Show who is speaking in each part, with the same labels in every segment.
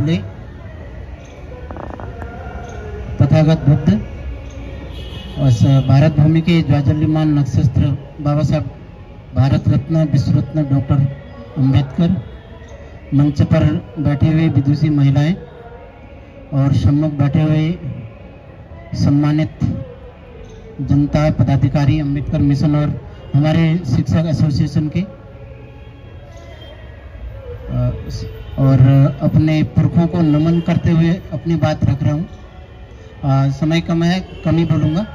Speaker 1: फुले, तथागत बुद्ध और भारत भूमि के ज्वाजल्यमान नक्षत्र बाबा साहब भारत रत्न विश्व रत्न डॉक्टर अंबेडकर, मंच पर बैठे हुए विदुषी महिलाएं और सम्मुख बैठे हुए सम्मानित जनता पदाधिकारी अंबेडकर मिशन और हमारे शिक्षक एसोसिएशन के, और अपने पुरखों को नमन करते हुए अपनी बात रख रहा हूँ। समय कम है, कम ही बोलूँगा।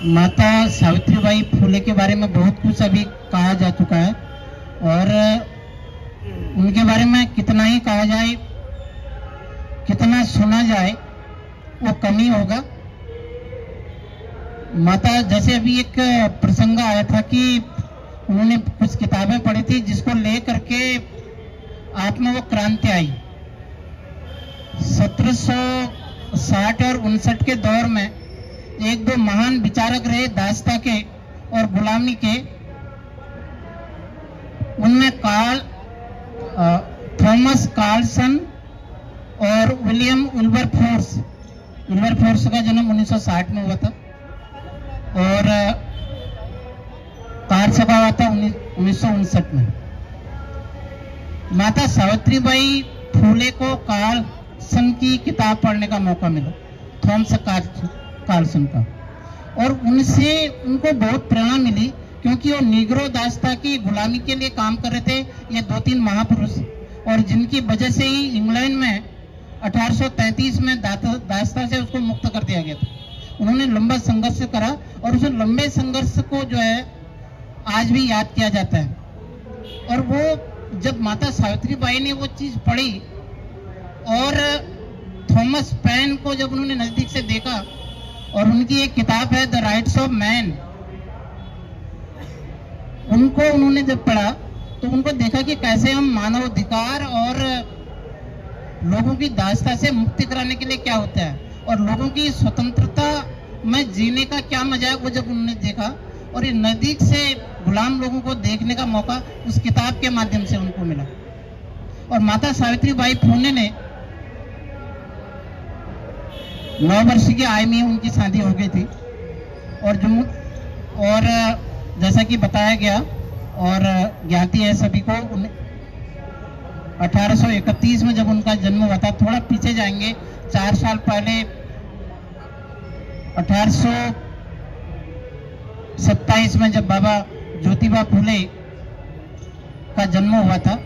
Speaker 1: माता सावित्रीबाई फुले के बारे में बहुत कुछ अभी कहा जा चुका है और उनके बारे में कितना ही कहा जाए, कितना सुना जाए, वो कम ही होगा। माता, जैसे अभी एक प्रसंग आया था कि उन्होंने कुछ किताबें पढ़ी थी जिसको ले करके आप में वो क्रांति आई। 1760 और 59 के दौर में एक दो महान विचारक रहे दासता के और गुलामी के, उनमें थॉमस कार्लसन और विलियम विल्बरफोर्स का जन्म 1960 में हुआ था और कार्स का हुआ था 1959 में। माता सावित्रीबाई फुले को कार्लसन की किताब पढ़ने का मौका मिला, थॉमस कार्लसन का, और उनको बहुत प्रेरणा मिली क्योंकि वो नीग्रो दास्ता की गुलामी के लिए काम कर रहे थे। ये 2-3 महापुरुष, और जिनकी वजह से ही इंग्लैंड में 1833 में दास्ता से उसको मुक्त कर दिया गया था। उन्होंने लंबा संघर्ष करा और उस लंबे संघर्ष को जो है आज भी याद किया जाता है। और वो जब माता सावित्रीबाई ने वो चीज पढ़ी और थॉमस पेन को जब उन्होंने नजदीक से देखा, और उनकी एक किताब है द राइट्स ऑफ मैन, उनको उन्होंने जब पढ़ा तो उनको देखा कि कैसे हम मानवाधिकार और लोगों की दास्ता से मुक्ति कराने के लिए क्या होता है और लोगों की स्वतंत्रता में जीने का क्या मजा है, वो जब उन्होंने देखा और ये नजदीक से गुलाम लोगों को देखने का मौका उस किताब के माध्यम से उनको मिला। और माता सावित्रीबाई फुले ने 9 वर्ष की आयु में उनकी शादी हो गई थी और जैसा कि बताया गया और ज्ञाति है सभी को, 1831 में जब उनका जन्म हुआ था। थोड़ा पीछे जाएंगे, 4 साल पहले 1827 में जब बाबा ज्योतिबा फुले का जन्म हुआ था,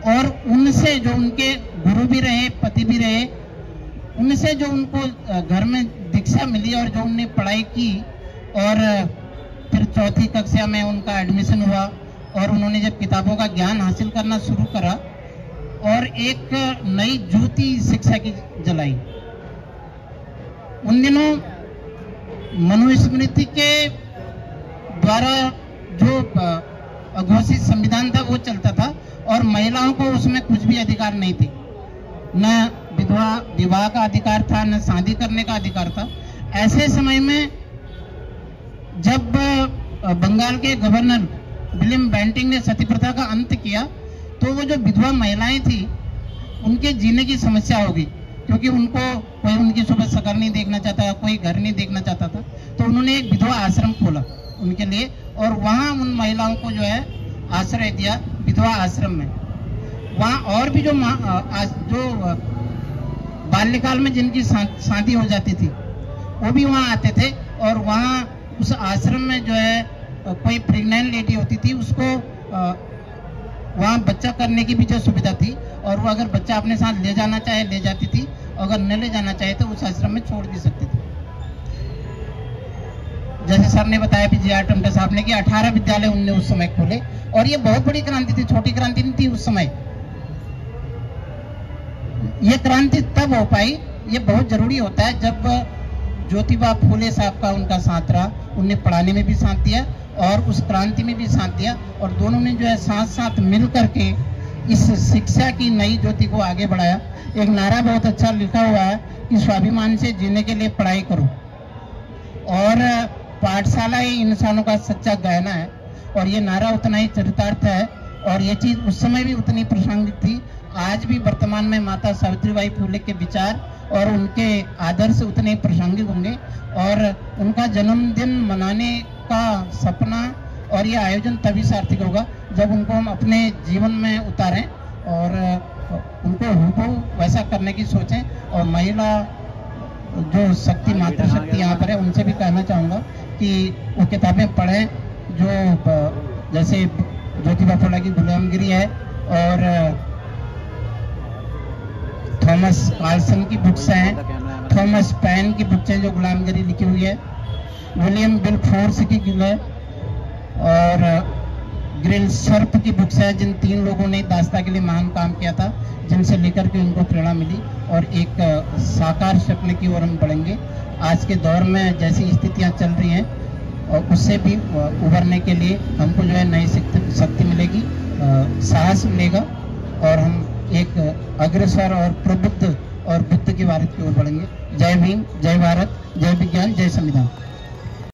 Speaker 1: और उनसे जो उनके गुरु भी रहे, पति भी रहे, उनसे जो उनको घर में दीक्षा मिली और जो उन्होंने पढ़ाई की, और फिर 4ठी कक्षा में उनका एडमिशन हुआ और उन्होंने जब किताबों का ज्ञान हासिल करना शुरू करा और एक नई ज्योति शिक्षा की जलाई। उन दिनों मनुस्मृति के द्वारा जो अघोषित संविधान था वो चलता था और महिलाओं को उसमें कुछ भी अधिकार नहीं थे, न विधवा विवाह का अधिकार था, न शादी करने का अधिकार था। ऐसे समय में जब बंगाल के गवर्नर विलियम बेंटिंग ने सती प्रथा का अंत किया तो वो जो विधवा महिलाएं थी उनके जीने की समस्या होगी, क्योंकि उनको कोई उनकी सुबह शक्ल नहीं देखना चाहता, कोई घर नहीं देखना चाहता था। तो उन्होंने एक विधवा आश्रम खोला उनके लिए और वहाँ उन महिलाओं को जो है आश्रय दिया विधवा आश्रम में। वहाँ और भी जो बाल्यकाल में जिनकी शादी हो जाती थी वो भी वहाँ आते थे, और वहाँ उस आश्रम में जो है कोई प्रेग्नेंट लेडी होती थी उसको वहाँ बच्चा करने की भी जो सुविधा थी, और वो अगर बच्चा अपने साथ ले जाना चाहे ले जाती थी, अगर न ले जाना चाहे तो उस आश्रम में छोड़ भी सकती थी। जैसे सर ने बताया भी जी.आर. टमटा साहब ने कि 18 विद्यालय उनने उस समय खोले, और ये बहुत बड़ी क्रांति थी, छोटी क्रांति नहीं थी उस समय। ये क्रांति तब हो पाई, ये बहुत जरूरी होता है जब ज्योतिबा फुले साहब का उनका साथ रहा, उनने पढ़ाने में भी साथ दिया और उस क्रांति में भी साथ दिया, और दोनों ने जो है साथ साथ मिल करके इस शिक्षा की नई ज्योति को आगे बढ़ाया। एक नारा बहुत अच्छा लिखा हुआ है कि स्वाभिमान से जीने के लिए पढ़ाई करो, और पाठशाला ही इंसानों का सच्चा गहना है, और ये नारा उतना ही चरितार्थ है, और ये चीज उस समय भी उतनी प्रासंगिक थी, आज भी वर्तमान में माता सावित्रीबाई फुले के विचार और उनके आदर्श उतने प्रासंगिक होंगे और उनका जन्मदिन मनाने का सपना और ये आयोजन तभी सार्थक होगा जब उनको हम अपने जीवन में उतारें और उनको हुबहू वैसा करने की सोचें। और महिला जो शक्ति मातृशक्ति यहाँ पर है उनसे भी कहना चाहूँगा कि वो किताबें पढ़ें जो जैसे ज्योतिबा फुले की गुलामगिरी है और थॉमस कार्लसन की बुक्स हैं, थॉमस पेन की बुक्स हैं जो गुलामगिरी लिखी हुई है, विलियम विलफोर्स की है और ग्रिल सर्प की बुक्स है जिन 3 लोगों ने दास्ता के लिए महान काम किया था, जिनसे लेकर के उनको प्रेरणा मिली और एक साकार सपने की ओर हम बढ़ेंगे। आज के दौर में जैसी स्थितियां चल रही हैं और उससे भी उभरने के लिए हमको जो है नई शक्ति मिलेगी, साहस मिलेगा और हम एक अग्रसर और प्रबुद्ध और बुद्ध की भारत की ओर बढ़ेंगे। जय भीम, जय भारत, जय विज्ञान, जय संविधान।